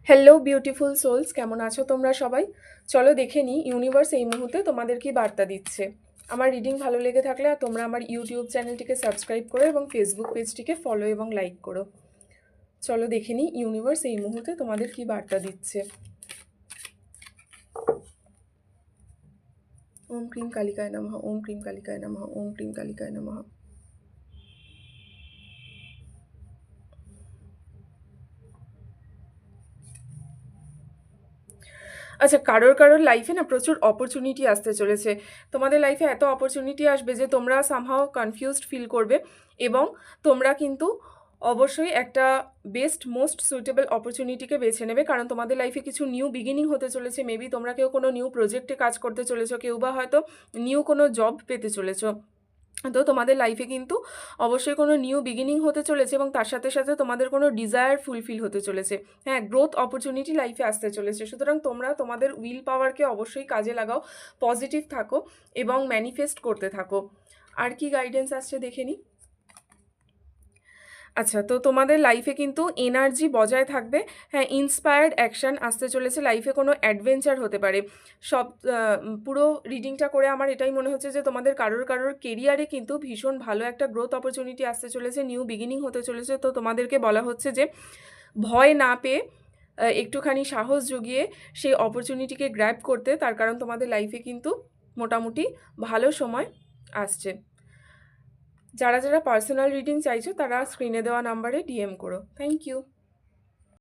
Hello beautiful sols, কেমন আছো তোমরা সবাই? চলো দেখে নিই ইউনিভার্স এই মুহূর্তে তোমাদের কি বার্তা দিচ্ছে। আমার রিডিং ভালো লেগে থাকলে আর তোমরা আমার ইউটিউব চ্যানেলটিকে সাবস্ক্রাইব করো এবং ফেসবুক পেজটিকে ফলো এবং লাইক করো। চলো দেখে নিই ইউনিভার্স এই মুহূর্তে তোমাদের কি বার্তা দিচ্ছে। ওম ক্রিম কালিকায় নমঃ, ওম ক্রিম কালিকায় নমঃ, ওম ক্রিম কালিকায় নমঃ। আচ্ছা, কারোর লাইফে না প্রচুর অপরচুনিটি আসতে চলেছে। তোমাদের লাইফে এত অপরচুনিটি আসবে যে তোমরা সামহাও কনফিউজড ফিল করবে এবং তোমরা কিন্তু অবশ্যই একটা বেস্ট মোস্ট সুইটেবল অপরচুনিটিকে বেছে নেবে, কারণ তোমাদের লাইফে কিছু নিউ বিগিনিং হতে চলেছে। মেবি তোমরা কেউ কোনো নিউ প্রজেক্টে কাজ করতে চলেছো, কেউ বা হয়তো নিউ কোনো জব পেতে চলেছো। তো তোমাদের লাইফে কিন্তু অবশ্যই কোনো নিউ বিগিনিং হতে চলেছে এবং তার সাথে সাথে তোমাদের কোনো ডিজায়ার ফুলফিল হতে চলেছে। হ্যাঁ, গ্রোথ অপরচুনিটি লাইফে আসতে চলেছে। সুতরাং তোমরা তোমাদের উইল পাওয়ারকে অবশ্যই কাজে লাগাও, পজিটিভ থাকো এবং ম্যানিফেস্ট করতে থাকো। আর কি গাইডেন্স আসছে দেখে নিই। আচ্ছা, তো তোমাদের লাইফে কিন্তু এনার্জি বজায় থাকবে। হ্যাঁ, ইন্সপায়ার্ড অ্যাকশান আসতে চলেছে, লাইফে কোনো অ্যাডভেঞ্চার হতে পারে। সব পুরো রিডিংটা করে আমার এটাই মনে হচ্ছে যে তোমাদের কারোর কেরিয়ারে কিন্তু ভীষণ ভালো একটা গ্রোথ অপরচুনিটি আসতে চলেছে, নিউ বিগিনিং হতে চলেছে। তো তোমাদেরকে বলা হচ্ছে যে ভয় না পেয়ে একটুখানি সাহস জুগিয়ে সেই অপরচুনিটিকে গ্র্যাব করতে, তার কারণ তোমাদের লাইফে কিন্তু মোটামুটি ভালো সময় আসছে। যারা যারা পার্সোনাল রিডিং চাইছো তারা স্ক্রিনে দেওয়া নাম্বারে ডিএম করো। Thank you.